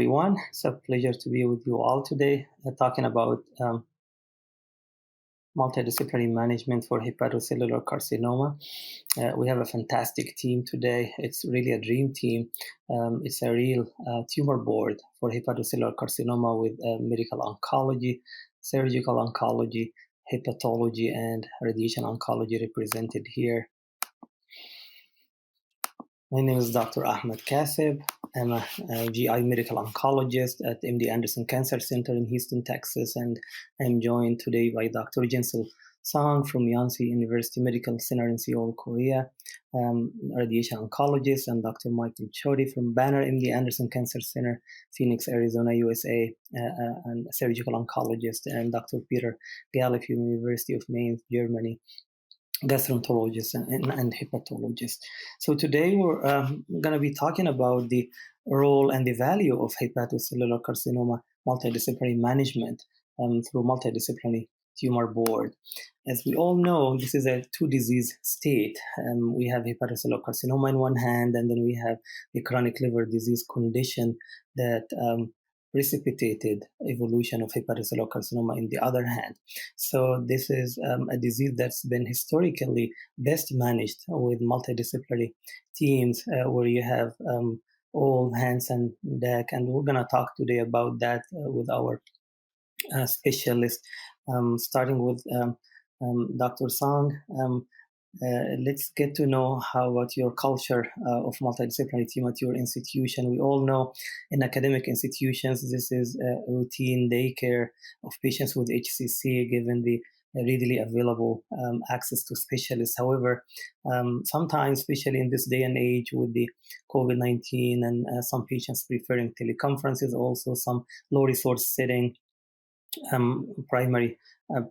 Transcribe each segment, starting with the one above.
everyone. It's a pleasure to be with you all today, talking about multidisciplinary management for hepatocellular carcinoma. We have a fantastic team today. It's really a dream team. It's a real tumor board for hepatocellular carcinoma with medical oncology, surgical oncology, hepatology, and radiation oncology represented here. My name is Dr. Ahmed Kaseb. I'm a GI medical oncologist at MD Anderson Cancer Center in Houston, Texas, and I'm joined today by Dr. Jinsil Song from Yonsei University Medical Center in Seoul, Korea, radiation oncologist, and Dr. Michael Chody from Banner MD Anderson Cancer Center, Phoenix, Arizona, USA, and a surgical oncologist, and Dr. Peter Galef, University of Mainz, Germany, gastroenterologist and hepatologist. So today we're going to be talking about the role and the value of hepatocellular carcinoma multidisciplinary management through multidisciplinary tumor board. As we all know, this is a two-disease state. We have hepatocellular carcinoma in one hand, and then we have the chronic liver disease condition that precipitated evolution of hepatocellular carcinoma in the other hand. So this is a disease that's been historically best managed with multidisciplinary teams where you have all hands on deck. And we're going to talk today about that with our specialist, starting with Dr. Song. Let's get to know how about your culture of multidisciplinary team at your institution. We all know in academic institutions, this is a routine daycare of patients with HCC, given the readily available access to specialists. However, sometimes, especially in this day and age with the COVID-19 and some patients preferring teleconferences, also some low resource setting primary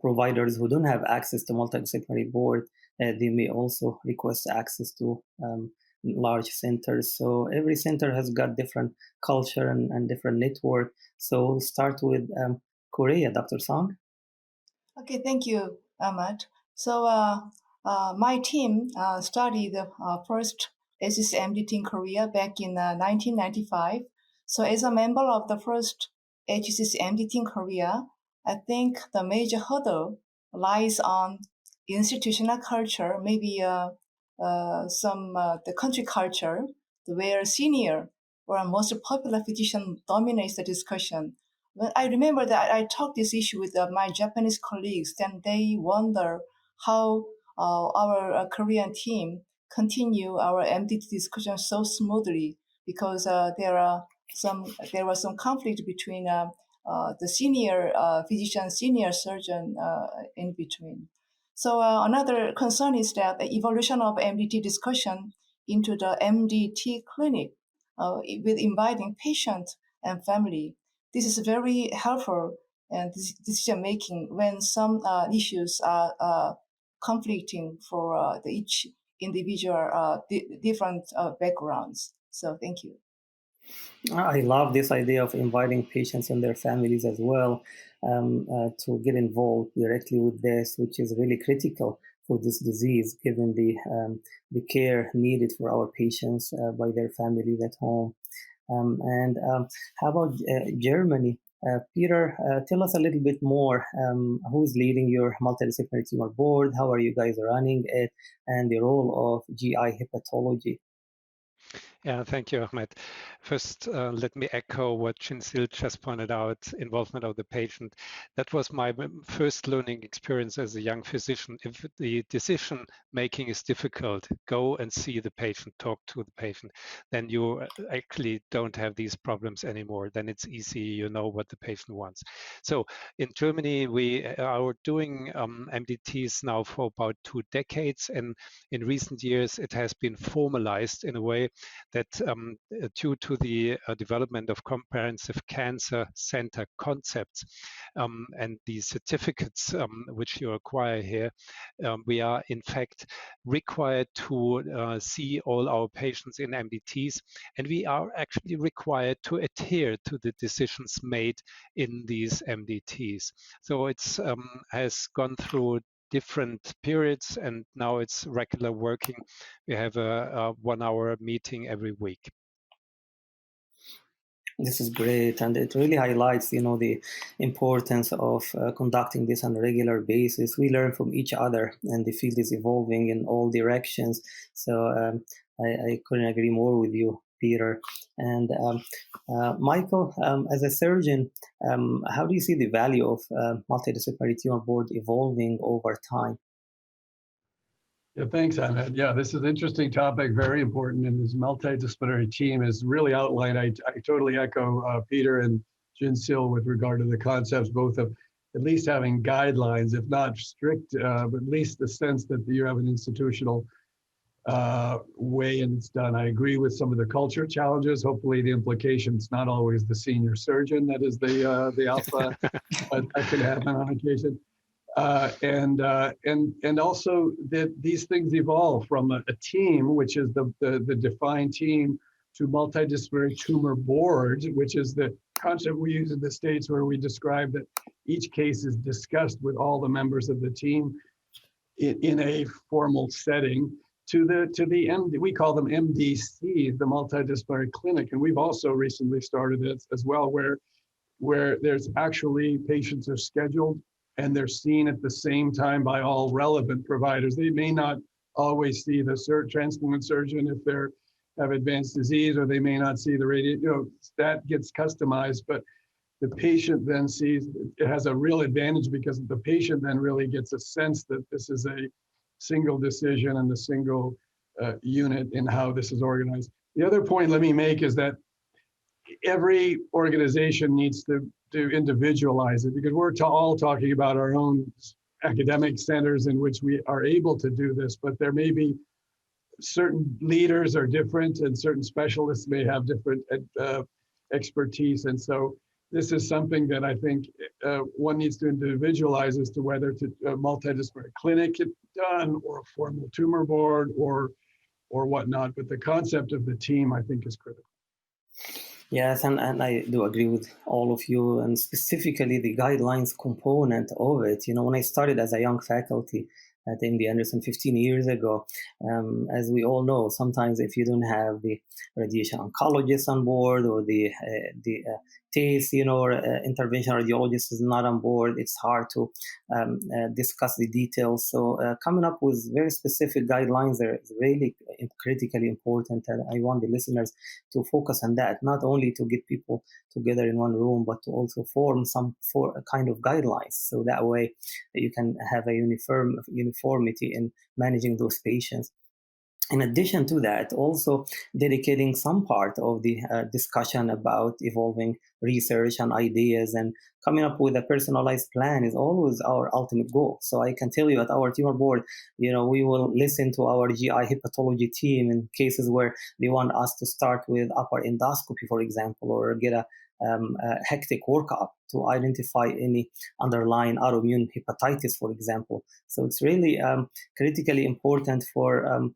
providers who don't have access to multidisciplinary board, they may also request access to large centers. So every center has got different culture and different network. So we'll start with Korea, Dr. Song. Okay, thank you, Ahmad. So my team studied the first HCC-MDT in Korea back in 1995. So as a member of the first HCC-MDT in Korea, I think the major hurdle lies on institutional culture, maybe the country culture, where senior or most popular physician dominates the discussion. Well, I remember that I talked this issue with my Japanese colleagues, and they wonder how our Korean team continue our MDT discussion so smoothly, because there was some conflict between the senior physician, senior surgeon in between. So another concern is that the evolution of MDT discussion into the MDT clinic with inviting patient and family. This is very helpful in decision making when some issues are conflicting for each individual different backgrounds. So thank you. I love this idea of inviting patients and their families as well to get involved directly with this, which is really critical for this disease, given the care needed for our patients by their families at home. How about Germany? Peter, tell us a little bit more. Who's leading your multidisciplinary tumor board? How are you guys running it? And the role of GI hepatology? Yeah, thank you, Ahmed. First, let me echo what Jinsil just pointed out, involvement of the patient. That was my first learning experience as a young physician. If the decision making is difficult, go and see the patient, talk to the patient. Then you actually don't have these problems anymore. Then it's easy, you know what the patient wants. So in Germany, we are doing MDTs now for about 2 decades. And in recent years, it has been formalized in a way that due to the development of comprehensive cancer center concepts and the certificates which you acquire here, we are in fact required to see all our patients in MDTs, and we are actually required to adhere to the decisions made in these MDTs. So it's has gone through different periods, and now it's regular working. We have a 1-hour meeting every week. This is great, and it really highlights, the importance of conducting this on a regular basis. We learn from each other, and the field is evolving in all directions. So I couldn't agree more with you, Peter. And Michael, as a surgeon, how do you see the value of multidisciplinary tumor board evolving over time? Yeah, thanks, Ahmed. Yeah, this is an interesting topic, very important, and this multidisciplinary team is really outlined. I totally echo Peter and Jinsil with regard to the concepts, both of at least having guidelines, if not strict, but at least the sense that you have an institutional way and it's done. I agree with some of the culture challenges. Hopefully the implication's not always the senior surgeon that is the alpha, but that could happen on occasion. And also that these things evolve from a team, which is the defined team, to multidisciplinary tumor boards, which is the concept we use in the States, where we describe that each case is discussed with all the members of the team in a formal setting. To the MD, we call them MDCs, the multidisciplinary clinic, and we've also recently started it as well, where there's actually patients are scheduled and they're seen at the same time by all relevant providers. They may not always see the transplant surgeon if they have advanced disease, or they may not see the that gets customized, but the patient then sees, it has a real advantage because the patient then really gets a sense that this is a single decision and the single unit in how this is organized. The other point let me make is that every organization needs to individualize it, because we're all talking about our own academic centers in which we are able to do this, but there may be certain leaders are different and certain specialists may have different expertise. And so this is something that I think one needs to individualize as to whether to a multidisciplinary clinic get done, or a formal tumor board, or whatnot. But the concept of the team, I think, is critical. Yes, and I do agree with all of you, and specifically the guidelines component of it. When I started as a young faculty at MD Anderson 15 years ago, as we all know, sometimes if you don't have the radiation oncologist on board, or the TACE, or intervention radiologist is not on board, it's hard to discuss the details. So coming up with very specific guidelines is really critically important, and I want the listeners to focus on that, not only to get people together in one room, but to also form a kind of guidelines, so that way you can have a uniformity in managing those patients. In addition to that, also dedicating some part of the discussion about evolving research and ideas, and coming up with a personalized plan is always our ultimate goal. So I can tell you at our tumor board, we will listen to our GI hepatology team in cases where they want us to start with upper endoscopy, for example, or get a hectic workup to identify any underlying autoimmune hepatitis, for example. So it's really critically important for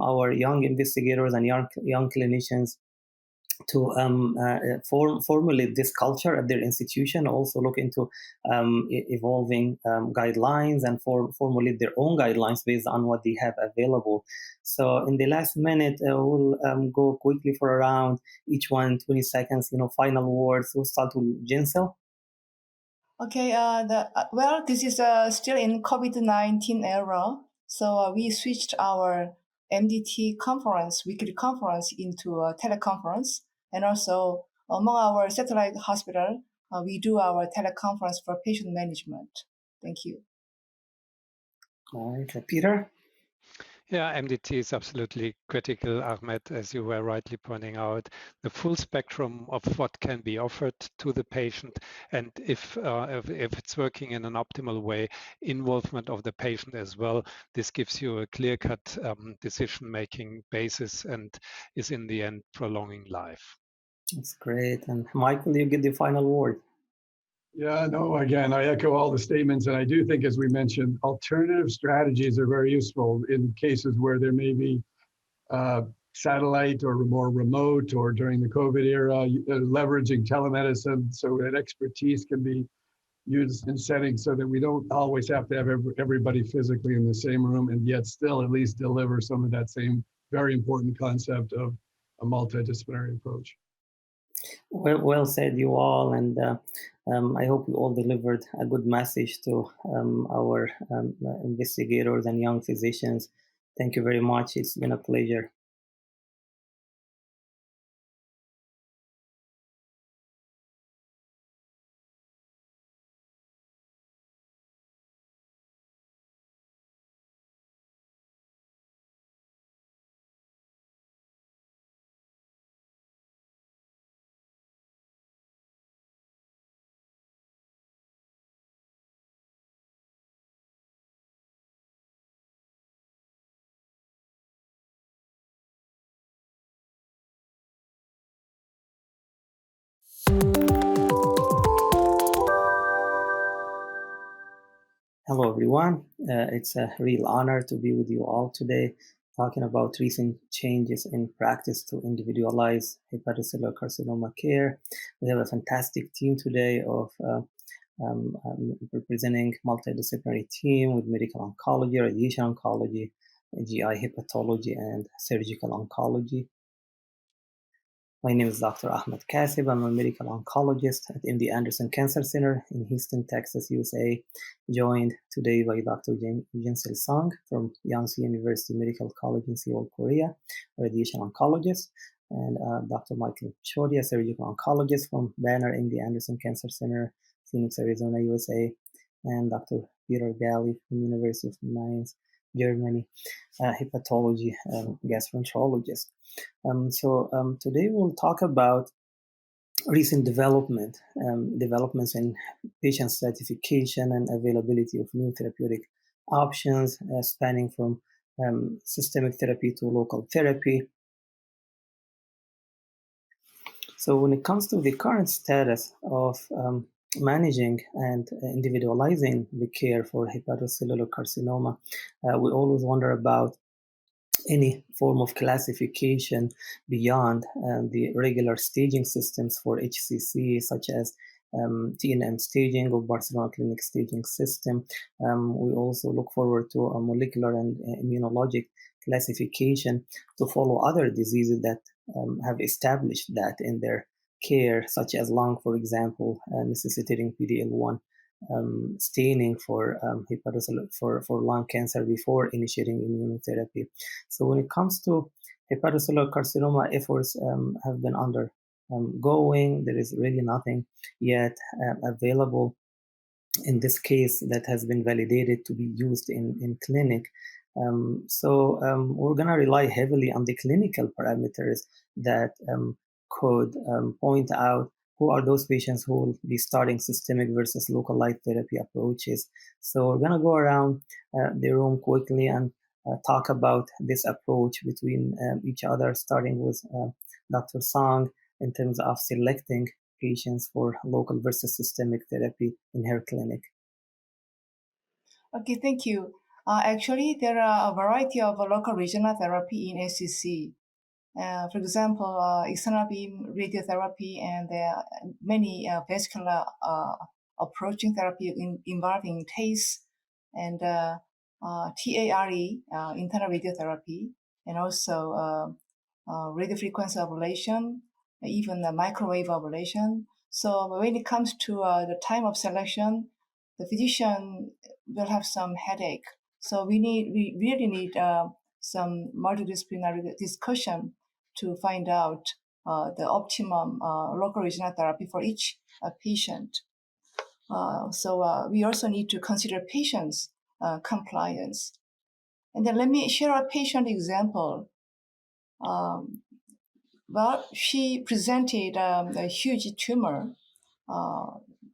our young investigators and young clinicians to formulate this culture at their institution, also look into evolving guidelines, and formulate their own guidelines based on what they have available. So in the last minute, we'll go quickly for around each one, 20 seconds, final words. We'll start with Jinsel. Okay, this is still in COVID-19 era. So we switched our MDT weekly conference, into a teleconference. And also among our satellite hospital, we do our teleconference for patient management. Thank you. All right, Peter? Yeah, MDT is absolutely critical, Ahmed, as you were rightly pointing out. The full spectrum of what can be offered to the patient, and if it's working in an optimal way, involvement of the patient as well. This gives you a clear-cut decision-making basis, and is in the end prolonging life. That's great. And Michael, you get the final word. Yeah, no, again, I echo all the statements. And I do think, as we mentioned, alternative strategies are very useful in cases where there may be satellite or more remote, or during the COVID era, leveraging telemedicine so that expertise can be used in settings so that we don't always have to have everybody physically in the same room, and yet still at least deliver some of that same very important concept of a multidisciplinary approach. Well said, you all, and I hope you all delivered a good message to our investigators and young physicians. Thank you very much. It's been a pleasure. Hello, everyone. It's a real honor to be with you all today, talking about recent changes in practice to individualize hepatocellular carcinoma care. We have a fantastic team today of representing multidisciplinary team with medical oncology, radiation oncology, GI hepatology, and surgical oncology. My name is Dr. Ahmed Kasib. I'm a medical oncologist at MD Anderson Cancer Center in Houston, Texas, USA, joined today by Dr. Jinsil Song from Yonsei University Medical College in Seoul, Korea, a radiation oncologist, and Dr. Michael Chodi, a surgical oncologist from Banner MD Anderson Cancer Center, Phoenix, Arizona, USA, and Dr. Peter Galli from University of Mainz, Germany, hepatology gastroenterologist. Today we'll talk about recent developments in patient stratification and availability of new therapeutic options spanning from systemic therapy to local therapy. So when it comes to the current status of managing and individualizing the care for hepatocellular carcinoma, we always wonder about any form of classification beyond the regular staging systems for HCC, such as TNM staging or Barcelona Clinic staging system. We also look forward to a molecular and immunologic classification to follow other diseases that have established that in their care, such as lung, for example, necessitating PD-L1 staining for for lung cancer before initiating immunotherapy. So when it comes to hepatocellular carcinoma, efforts have been undergoing. There is really nothing yet available in this case that has been validated to be used in clinic. We're going to rely heavily on the clinical parameters that could point out who are those patients who will be starting systemic versus local light therapy approaches. So we're going to go around the room quickly and talk about this approach between each other, starting with Dr. Song in terms of selecting patients for local versus systemic therapy in her clinic. Okay, thank you. Actually, there are a variety of local regional therapy in SCC. For example, external beam radiotherapy and many vascular approaching therapy involving TACE and TARE, internal radiotherapy, and also radiofrequency ablation, even microwave ablation. So when it comes to the time of selection, the physician will have some headache. So we really need some multidisciplinary discussion to find out the optimum local regional therapy for each patient. We also need to consider patients' compliance. And then let me share a patient example. Well, she presented a huge tumor,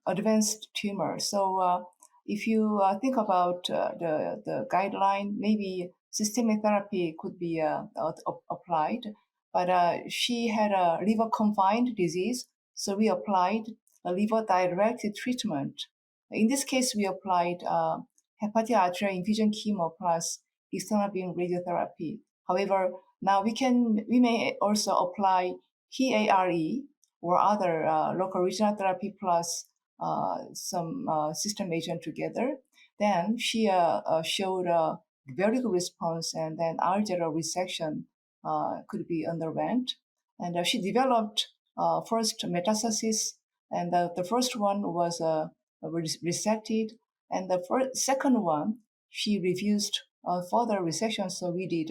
advanced tumor. So if you think about the guideline, maybe systemic therapy could be applied, but she had a liver-confined disease, so we applied a liver-directed treatment. In this case, we applied hepatic arterial infusion chemo plus external beam radiotherapy. However, now we may also apply TARE or other local regional therapy plus some system agent together. Then she showed a very good response, and then algebraic resection could be underwent. And she developed first metastasis, and the first one was resected, and the second one she refused further resection, so we did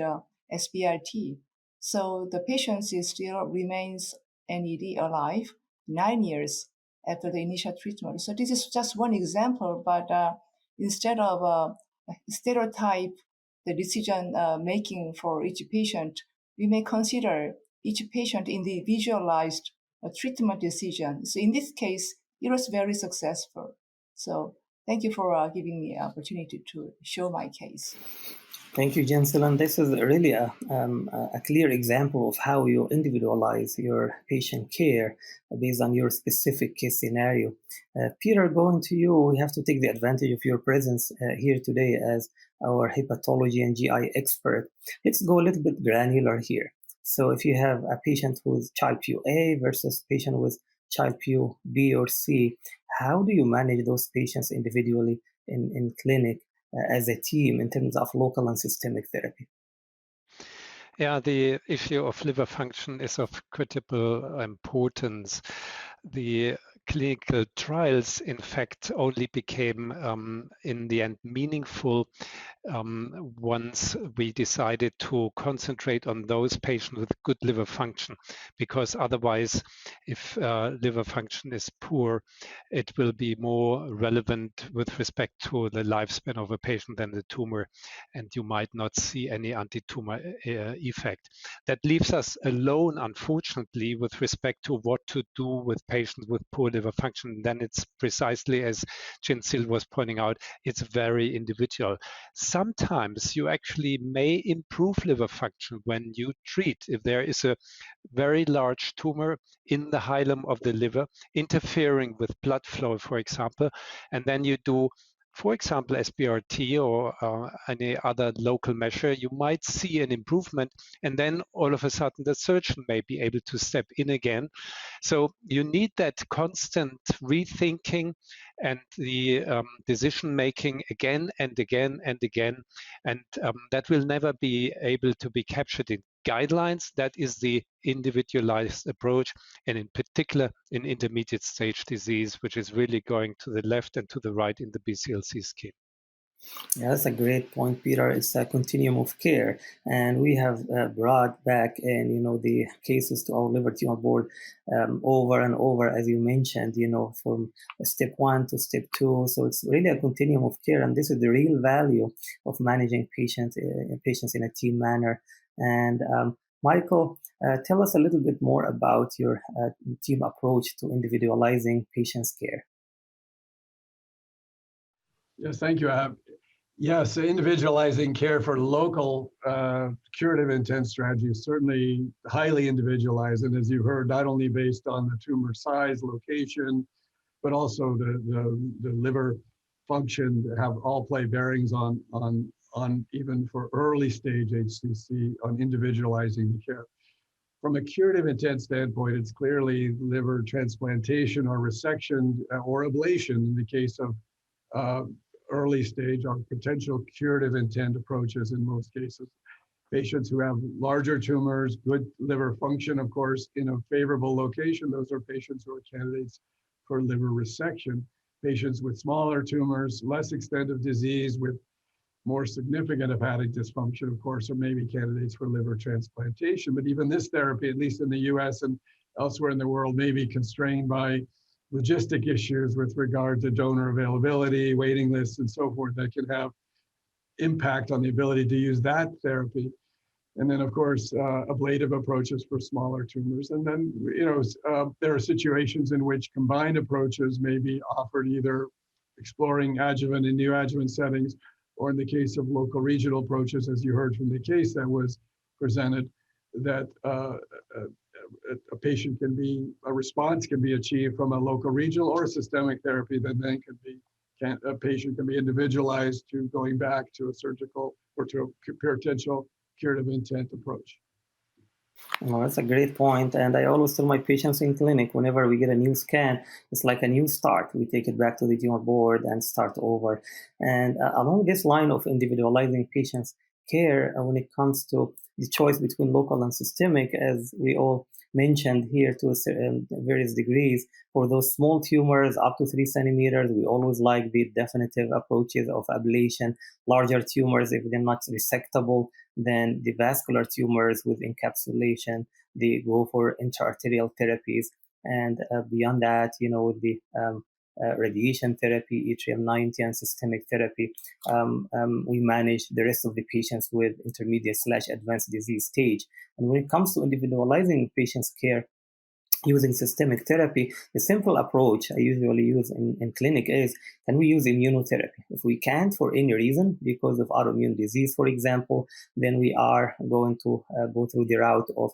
SBRT. So the patient still remains NED alive 9 years after the initial treatment. So this is just one example, but instead of stereotype the decision making for each patient, we may consider each patient individualized treatment decision. So in this case, it was very successful. So thank you for giving me an opportunity to show my case. Thank you, Jensel. And this is really a clear example of how you individualize your patient care based on your specific case scenario. Peter, going to you, we have to take the advantage of your presence here today as our hepatology and GI expert. Let's go a little bit granular here. So if you have a patient with Child-Pugh A versus patient with Child-Pugh B or C, how do you manage those patients individually in clinic as a team in terms of local and systemic therapy? Yeah, the issue of liver function is of critical importance. The clinical trials, in fact, only became, in the end, meaningful once we decided to concentrate on those patients with good liver function, because otherwise, if liver function is poor, it will be more relevant with respect to the lifespan of a patient than the tumor, and you might not see any anti-tumor effect. That leaves us alone, unfortunately, with respect to what to do with patients with poor liver function. Then it's precisely as Jensel was pointing out, it's very individual. Sometimes you actually may improve liver function when you treat. If there is a very large tumor in the hilum of the liver interfering with blood flow, for example, and then you do, for example, SBRT or any other local measure, you might see an improvement, and then all of a sudden the surgeon may be able to step in again. So you need that constant rethinking and the decision making again and again and again, and that will never be able to be captured in guidelines. That is the individualized approach, and in particular in intermediate stage disease, which is really going to the left and to the right in the BCLC scheme. Yeah, that's a great point, Peter. It's a continuum of care, and we have brought back the cases to our Liver Tumor Board over and over, as you mentioned, from step 1 to step 2. So it's really a continuum of care, and this is the real value of managing patients in a team manner. And Michael, tell us a little bit more about your team approach to individualizing patients' care. Yes, thank you. Yes, individualizing care for local curative intent strategy is certainly highly individualized. And as you heard, not only based on the tumor size, location, but also the liver function have all play bearings on even for early stage HCC on individualizing the care. From a curative intent standpoint, it's clearly liver transplantation or resection or ablation in the case of early stage or potential curative intent approaches in most cases. Patients who have larger tumors, good liver function, of course, in a favorable location, those are patients who are candidates for liver resection. Patients with smaller tumors, less extent of disease with more significant hepatic dysfunction, of course, are maybe candidates for liver transplantation. But even this therapy, at least in the US and elsewhere in the world, may be constrained by logistic issues with regard to donor availability, waiting lists, and so forth that can have impact on the ability to use that therapy. And then, of course, ablative approaches for smaller tumors. And then, there are situations in which combined approaches may be offered, either exploring adjuvant and neoadjuvant settings, or in the case of local regional approaches, as you heard from the case that was presented, that a response can be achieved from a local regional or a systemic therapy that then a patient can be individualized to going back to a surgical or to a potential curative intent approach. Oh, that's a great point. And I always tell my patients in clinic, whenever we get a new scan, it's like a new start. We take it back to the tumor board and start over. And along this line of individualizing patients' care, when it comes to the choice between local and systemic, as we all mentioned here to various degrees. For those small tumors up to 3 centimeters, we always like the definitive approaches of ablation. Larger tumors, if they're not resectable, then the vascular tumors with encapsulation, they go for intraarterial therapies. And beyond that, with the radiation therapy, yttrium-90, and systemic therapy, we manage the rest of the patients with intermediate/advanced disease stage. And when it comes to individualizing patients' care using systemic therapy, the simple approach I usually use in clinic is, can we use immunotherapy? If we can't for any reason, because of autoimmune disease, for example, then we are going to go through the route of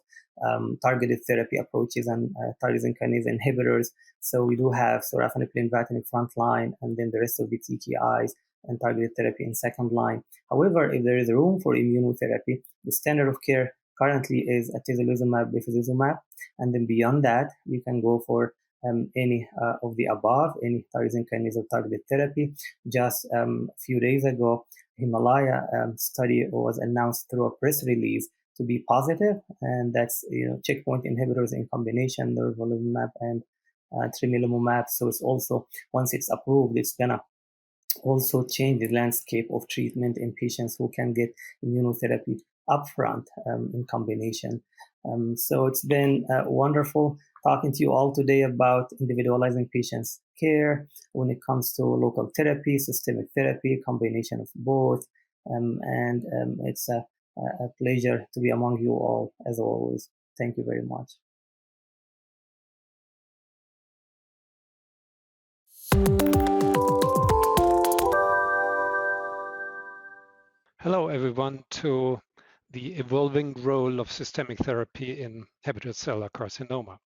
targeted therapy approaches and tyrosine kinase inhibitors. So we do have sorafenib, lenvatinib frontline, and then the rest of the TKIs and targeted therapy in second line. However, if there is room for immunotherapy, the standard of care currently is atezolizumab, bevacizumab, and then beyond that, you can go for any of the above, any tyrosine kinase targeted therapy. Just a few days ago, Himalaya study was announced through a press release to be positive, and that's checkpoint inhibitors in combination, durvalumab and tremelimumab. So it's also, once it's approved, it's gonna also change the landscape of treatment in patients who can get immunotherapy upfront in combination. So it's been wonderful talking to you all today about individualizing patients' care when it comes to local therapy, systemic therapy, combination of both. And it's a pleasure to be among you all, as always. Thank you very much. Hello, everyone, to the evolving role of systemic therapy in hepatocellular carcinoma.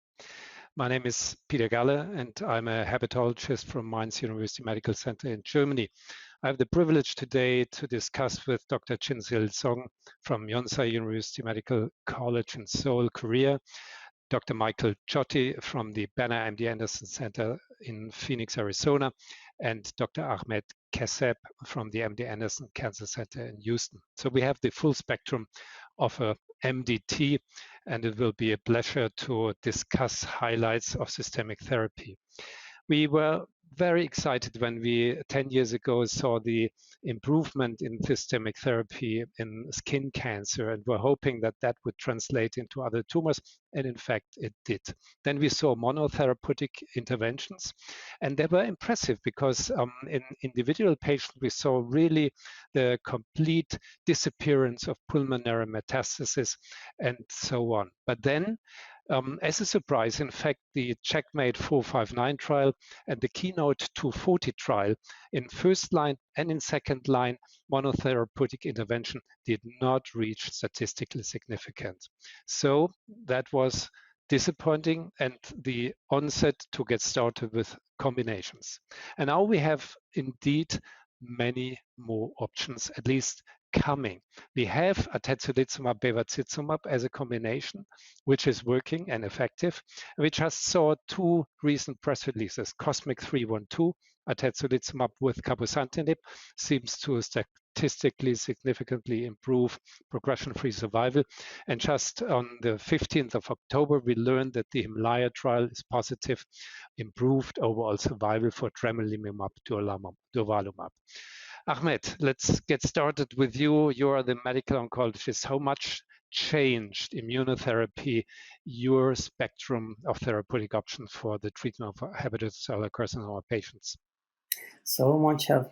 My name is Peter Galle, and I'm a hepatologist from Mainz University Medical Center in Germany. I have the privilege today to discuss with Dr. Chin-Sil Song from Yonsei University Medical College in Seoul, Korea, Dr. Michael Chotti from the Banner MD Anderson Center in Phoenix, Arizona, and Dr. Ahmed Kassab from the MD Anderson Cancer Center in Houston. So we have the full spectrum of a MDT, and it will be a pleasure to discuss highlights of systemic therapy. We were very excited when we 10 years ago saw the improvement in systemic therapy in skin cancer, and were hoping that that would translate into other tumors, and in fact it did. Then we saw monotherapeutic interventions, and they were impressive because in individual patients we saw really the complete disappearance of pulmonary metastasis and so on. But then as a surprise, in fact, the Checkmate 459 trial and the Keynote 240 trial in first line and in second line monotherapeutic intervention did not reach statistical significance. So that was disappointing, and the onset to get started with combinations. And now we have indeed many more options, at least coming. We have atezolizumab, bevacizumab as a combination, which is working and effective. We just saw two recent press releases. Cosmic 312, atezolizumab with cabozantinib, seems to statistically significantly improve progression-free survival. And just on the 15th of October, we learned that the Himalaya trial is positive, improved overall survival for tremelimumab, durvalumab. Ahmed, let's get started with you. You are the medical oncologist. How much changed immunotherapy your spectrum of therapeutic options for the treatment of hepatocellular carcinoma patients? So much have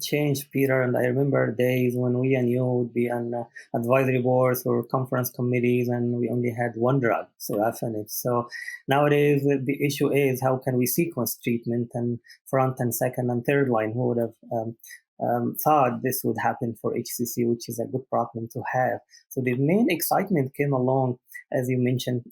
changed, Peter, and I remember days when we and you would be on advisory boards or conference committees, and we only had one drug, sorafenib. So nowadays the issue is, how can we sequence treatment and front and second and third line? Who would have thought this would happen for HCC, which is a good problem to have. So the main excitement came along, as you mentioned,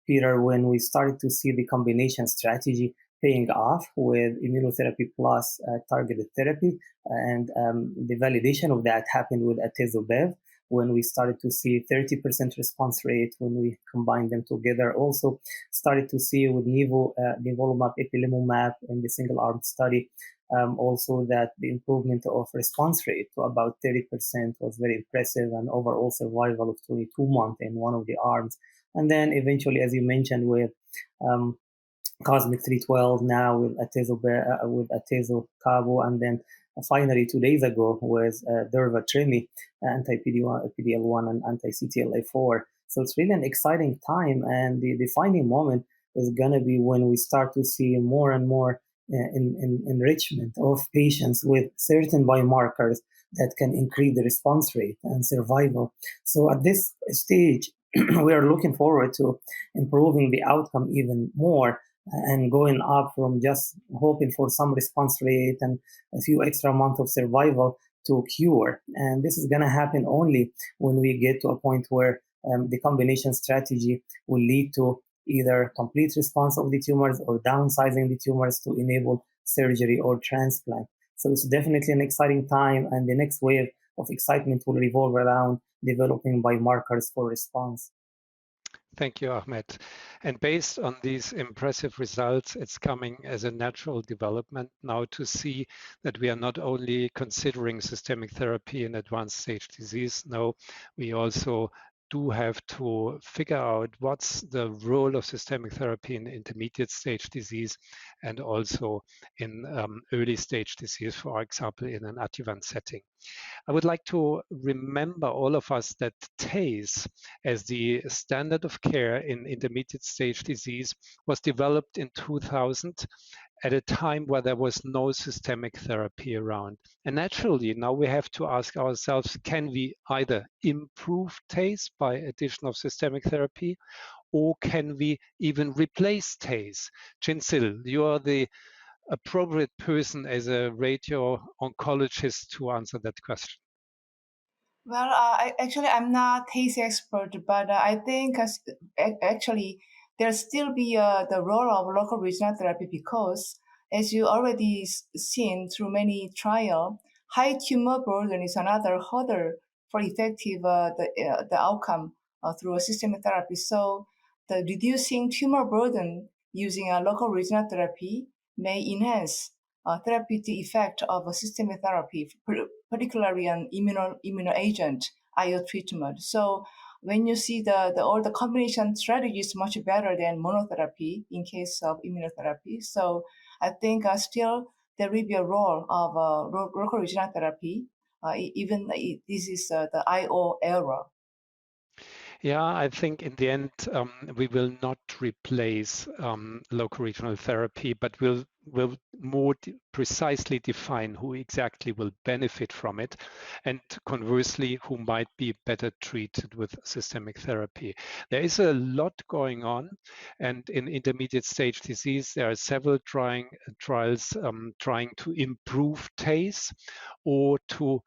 Peter, when we started to see the combination strategy paying off with immunotherapy plus targeted therapy. And the validation of that happened with atezo-bev, when we started to see 30% response rate when we combined them together. Also started to see with nivolumab, ipilimumab in the single-arm study, also that the improvement of response rate to about 30% was very impressive, and overall survival of 22 months in one of the arms And then eventually, as you mentioned, with Cosmic 312, now with Atezo Cabo, and then finally 2 days ago with Durva-Tremi, anti-PD-L1 and anti-CTLA4. So it's really an exciting time, and the defining moment is going to be when we start to see more and more enrichment of patients with certain biomarkers that can increase the response rate and survival. So at this stage, we are looking forward to improving the outcome even more and going up from just hoping for some response rate and a few extra months of survival to cure. And this is going to happen only when we get to a point where the combination strategy will lead to either complete response of the tumors or downsizing the tumors to enable surgery or transplant. So it's definitely an exciting time, and the next wave of excitement will revolve around developing biomarkers for response. Thank you, Ahmed. And based on these impressive results, it's coming as a natural development now to see that we are not only considering systemic therapy in advanced stage disease. No, we also do have to figure out what's the role of systemic therapy in intermediate stage disease and also in early stage disease, for example, in an adjuvant setting. I would like to remember all of us that TACE, as the standard of care in intermediate stage disease, was developed in 2000 at a time where there was no systemic therapy around. And naturally, now we have to ask ourselves, can we either improve TACE by addition of systemic therapy, or can we even replace TACE? Jinsil, you are the appropriate person as a radio oncologist to answer that question. Well, I'm not TACE expert, but I think actually there'll still be the role of local regional therapy because, as you already seen through many trials, high tumor burden is another hurdle for effective the outcome through a systemic therapy. So, the reducing tumor burden using a local regional therapy may enhance therapeutic effect of a systemic therapy, particularly an immunoagent IO treatment. So when you see all the combination strategy is much better than monotherapy in case of immunotherapy. So I think still there will be a role of local regional therapy, even this is the IO era. Yeah, I think in the end, we will not replace local regional therapy, but we'll more precisely define who exactly will benefit from it, and conversely, who might be better treated with systemic therapy. There is a lot going on, and in intermediate stage disease, there are several trials trying to improve TACE or to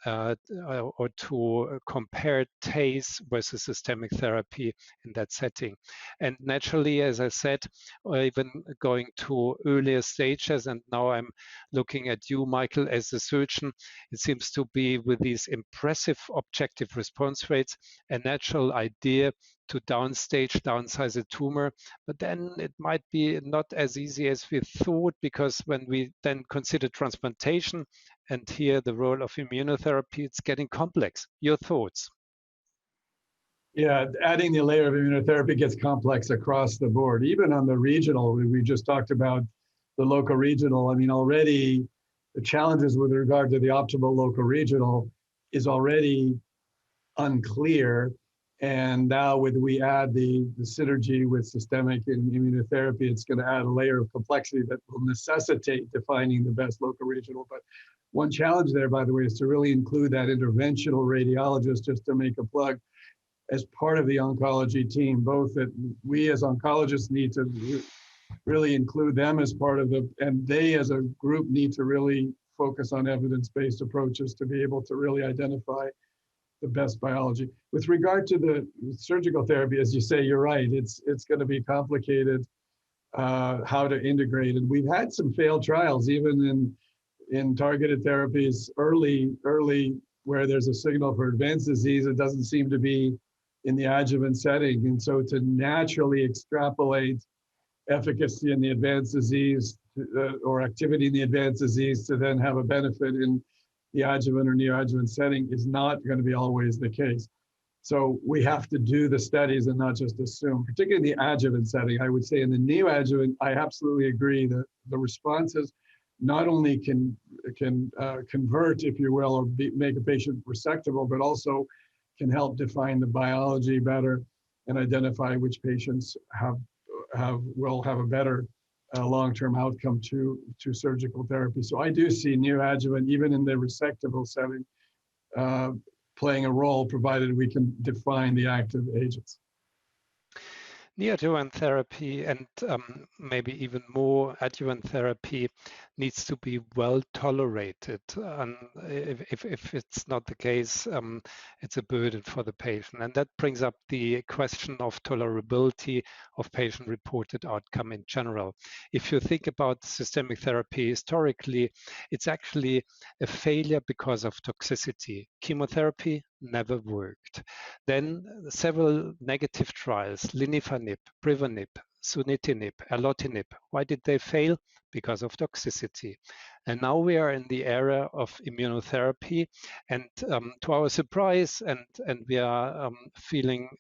or to compare TACE versus systemic therapy in that setting. And naturally, as I said, even going to earlier stages, and now I'm looking at you, Michael, as a surgeon, it seems to be with these impressive objective response rates, a natural idea to downsize a tumor, but then it might be not as easy as we thought, because when we then consider transplantation and here the role of immunotherapy, it's getting complex. Your thoughts? Yeah, adding the layer of immunotherapy gets complex across the board, even on the regional. We just talked about the local regional. I mean, already the challenges with regard to the optimal local regional is already unclear. And now we add the synergy with systemic and immunotherapy, it's going to add a layer of complexity that will necessitate defining the best local regional. But one challenge there, by the way, is to really include that interventional radiologist, just to make a plug, as part of the oncology team. Both that we as oncologists need to really include them as part of and they as a group need to really focus on evidence-based approaches to be able to really identify the best biology. With regard to the surgical therapy, as you say, you're right, it's going to be complicated how to integrate. And we've had some failed trials, even in targeted therapies early, where there's a signal for advanced disease, it doesn't seem to be in the adjuvant setting. And so to naturally extrapolate efficacy in the advanced disease or activity in the advanced disease to then have a benefit in the adjuvant or neoadjuvant setting is not going to be always the case. So we have to do the studies and not just assume, particularly in the adjuvant setting. I would say in the neoadjuvant, I absolutely agree that the responses not only can convert, if you will, or make a patient resectable, but also can help define the biology better and identify which patients will have a better long-term outcome to surgical therapy. So I do see neoadjuvant, even in the resectable setting, playing a role, provided we can define the active agents. Neoadjuvant therapy and maybe even more adjuvant therapy needs to be well tolerated. And if it's not the case, it's a burden for the patient. And that brings up the question of tolerability of patient-reported outcome in general. If you think about systemic therapy historically, it's actually a failure because of toxicity. Chemotherapy never worked. Then several negative trials, linifanib, privanib, sunitinib, erlotinib. Why did they fail? Because of toxicity. And now we are in the era of immunotherapy, and to our surprise, and we are feeling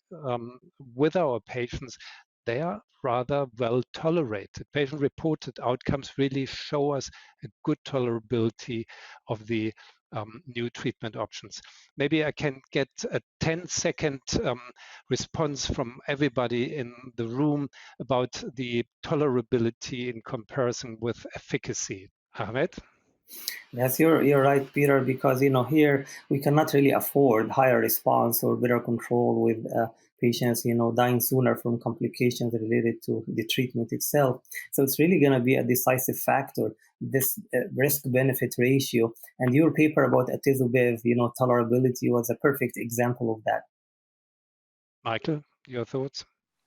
with our patients, they are rather well tolerated. Patient-reported outcomes really show us a good tolerability of the new treatment options. Maybe I can get a 10-second response from everybody in the room about the tolerability in comparison with efficacy. Ahmed? Yes, you're right, Peter, because here we cannot really afford higher response or better control with patients dying sooner from complications related to the treatment itself. So it's really going to be a decisive factor, this risk-benefit ratio. And your paper about atezolizumab, tolerability was a perfect example of that. Michael, your thoughts?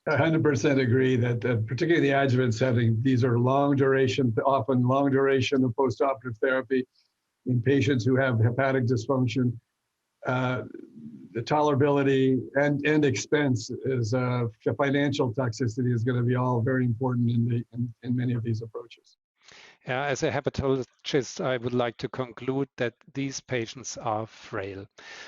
100% agree that particularly the adjuvant setting, these are long duration, often long duration of postoperative therapy in patients who have hepatic dysfunction. The tolerability and expense is financial toxicity is going to be all very important in many of these approaches. As a hepatologist, I would like to conclude that these patients are frail.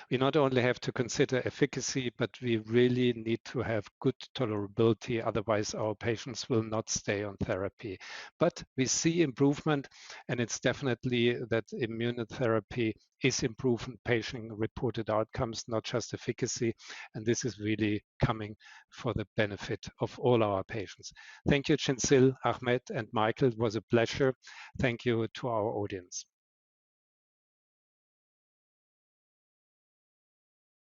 We not only have to consider efficacy, but we really need to have good tolerability. Otherwise, our patients will not stay on therapy. But we see improvement, and it's definitely that immunotherapy is improving patient-reported outcomes, not just efficacy. And this is really coming for the benefit of all our patients. Thank you, Chinsil, Ahmed, and Michael. It was a pleasure. Thank you to our audience.